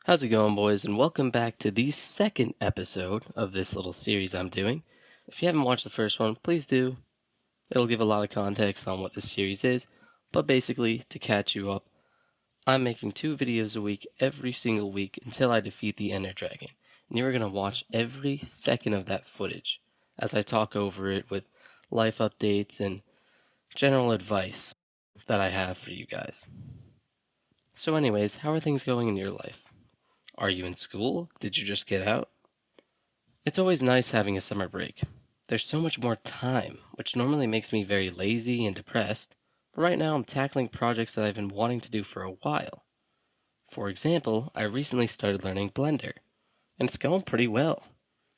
How's it going, boys? And welcome back to the second episode of this little series I'm doing. If you haven't watched the first one, please do. It'll give a lot of context on what this series is. But basically, to catch you up, I'm making 2 videos a week every single week until I defeat the Ender Dragon. And you're going to watch every second of that footage as I talk over it with life updates and general advice that I have for you guys. So, anyways, how are things going in your life? Are you in school? Did you just get out? It's always nice having a summer break. There's so much more time, which normally makes me very lazy and depressed, but right now I'm tackling projects that I've been wanting to do for a while. For example, I recently started learning Blender, and it's going pretty well.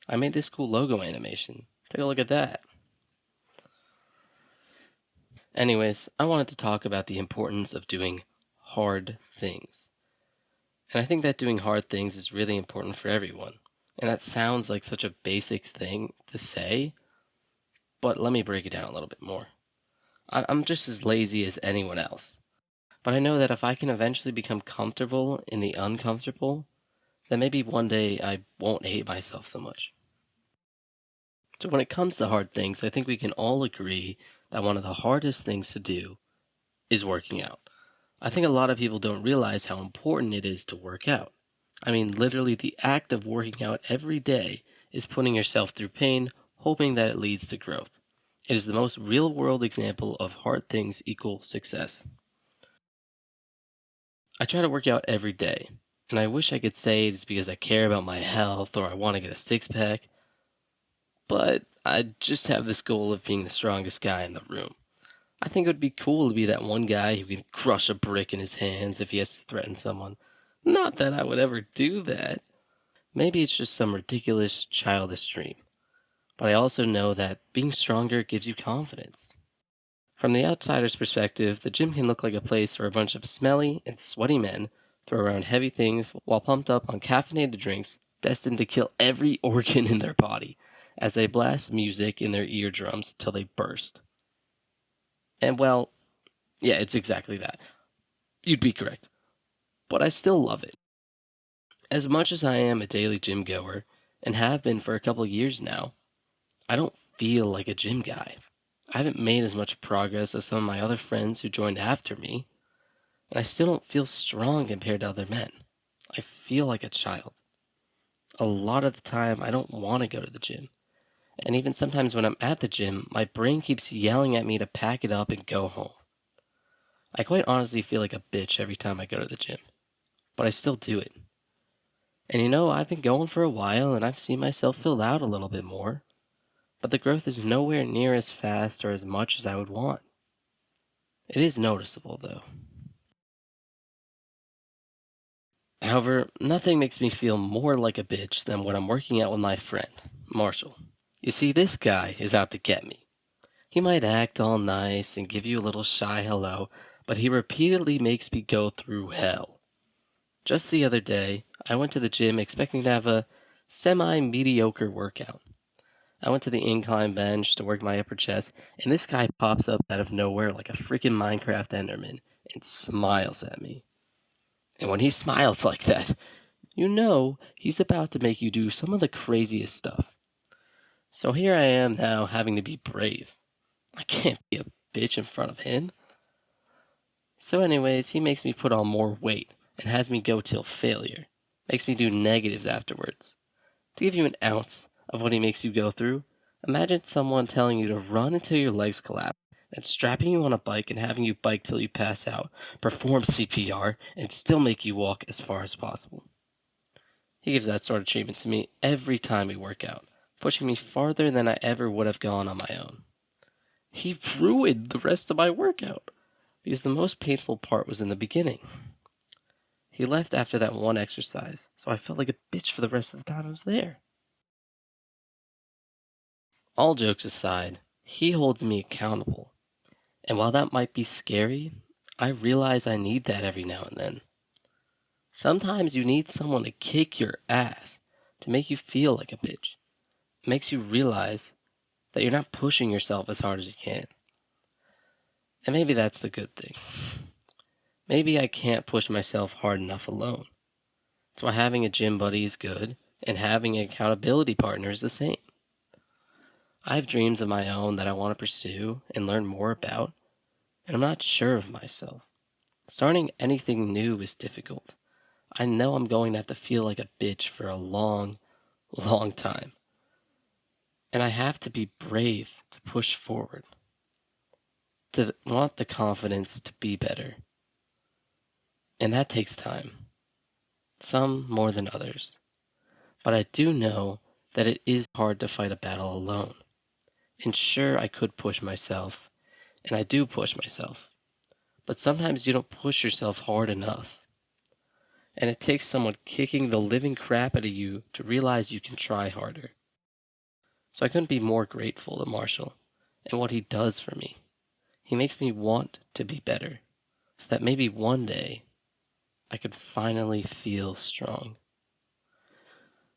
I made this cool logo animation. Take a look at that. Anyways, I wanted to talk about the importance of doing hard things. And I think that doing hard things is really important for everyone. And that sounds like such a basic thing to say, but let me break it down a little bit more. I'm just as lazy as anyone else. But I know that if I can eventually become comfortable in the uncomfortable, then maybe one day I won't hate myself so much. So when it comes to hard things, I think we can all agree that one of the hardest things to do is working out. I think a lot of people don't realize how important it is to work out. I mean, literally, the act of working out every day is putting yourself through pain, hoping that it leads to growth. It is the most real world example of hard things equal success. I try to work out every day, and I wish I could say it's because I care about my health or I want to get a six pack, but I just have this goal of being the strongest guy in the room. I think it would be cool to be that one guy who can crush a brick in his hands if he has to threaten someone. Not that I would ever do that. Maybe it's just some ridiculous, childish dream. But I also know that being stronger gives you confidence. From the outsider's perspective, the gym can look like a place where a bunch of smelly and sweaty men throw around heavy things while pumped up on caffeinated drinks destined to kill every organ in their body as they blast music in their eardrums till they burst. And well, yeah, it's exactly that. You'd be correct. But I still love it. As much as I am a daily gym goer, and have been for a couple years now, I don't feel like a gym guy. I haven't made as much progress as some of my other friends who joined after me, and I still don't feel strong compared to other men. I feel like a child. A lot of the time, I don't want to go to the gym. And even sometimes when I'm at the gym, my brain keeps yelling at me to pack it up and go home. I quite honestly feel like a bitch every time I go to the gym, but I still do it. And I've been going for a while and I've seen myself fill out a little bit more, but the growth is nowhere near as fast or as much as I would want. It is noticeable, though. However, nothing makes me feel more like a bitch than when I'm working out with my friend, Marshall. You see, this guy is out to get me. He might act all nice and give you a little shy hello, but he repeatedly makes me go through hell. Just the other day, I went to the gym expecting to have a semi-mediocre workout. I went to the incline bench to work my upper chest, and this guy pops up out of nowhere like a freaking Minecraft Enderman and smiles at me. And when he smiles like that, you know he's about to make you do some of the craziest stuff. So here I am now having to be brave. I can't be a bitch in front of him. So, anyways, he makes me put on more weight and has me go till failure. Makes me do negatives afterwards. To give you an ounce of what he makes you go through, imagine someone telling you to run until your legs collapse, and strapping you on a bike and having you bike till you pass out, perform CPR, and still make you walk as far as possible. He gives that sort of treatment to me every time we work out, pushing me farther than I ever would have gone on my own. He ruined the rest of my workout because the most painful part was in the beginning. He left after that one exercise, so I felt like a bitch for the rest of the time I was there. All jokes aside, he holds me accountable. And while that might be scary, I realize I need that every now and then. Sometimes you need someone to kick your ass to make you feel like a bitch. It makes you realize that you're not pushing yourself as hard as you can. And maybe that's the good thing. Maybe I can't push myself hard enough alone. That's why having a gym buddy is good, and having an accountability partner is the same. I have dreams of my own that I want to pursue and learn more about, and I'm not sure of myself. Starting anything new is difficult. I know I'm going to have to feel like a bitch for a long, long time. And I have to be brave to push forward, to want the confidence to be better. And that takes time, some more than others. But I do know that it is hard to fight a battle alone. And sure, I could push myself, and I do push myself. But sometimes you don't push yourself hard enough. And it takes someone kicking the living crap out of you to realize you can try harder. So I couldn't be more grateful to Marshall and what he does for me. He makes me want to be better, so that maybe one day I could finally feel strong.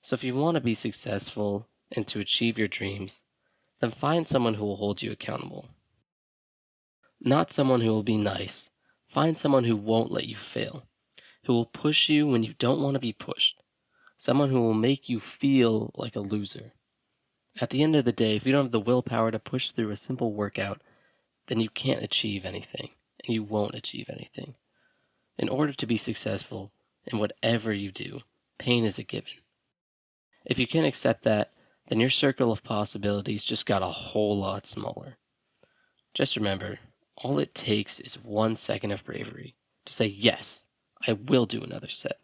So if you want to be successful and to achieve your dreams, then find someone who will hold you accountable. Not someone who will be nice. Find someone who won't let you fail, who will push you when you don't want to be pushed, someone who will make you feel like a loser. At the end of the day, if you don't have the willpower to push through a simple workout, then you can't achieve anything, and you won't achieve anything. In order to be successful in whatever you do, pain is a given. If you can't accept that, then your circle of possibilities just got a whole lot smaller. Just remember, all it takes is 1 second of bravery to say, yes, I will do another set.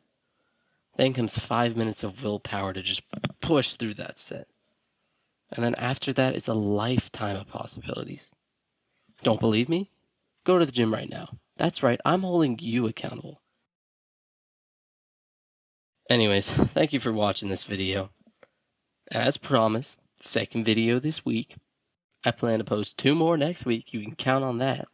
Then comes 5 minutes of willpower to just push through that set. And then after that is a lifetime of possibilities. Don't believe me? Go to the gym right now. That's right, I'm holding you accountable. Anyways, thank you for watching this video. As promised, second video this week. I plan to post 2 more next week, you can count on that.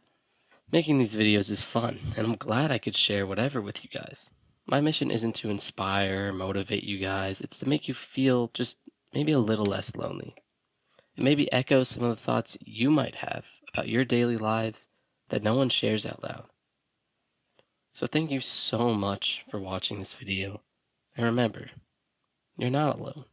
Making these videos is fun, and I'm glad I could share whatever with you guys. My mission isn't to inspire or motivate you guys, it's to make you feel just maybe a little less lonely. And maybe echo some of the thoughts you might have about your daily lives that no one shares out loud. So thank you so much for watching this video, and remember, you're not alone.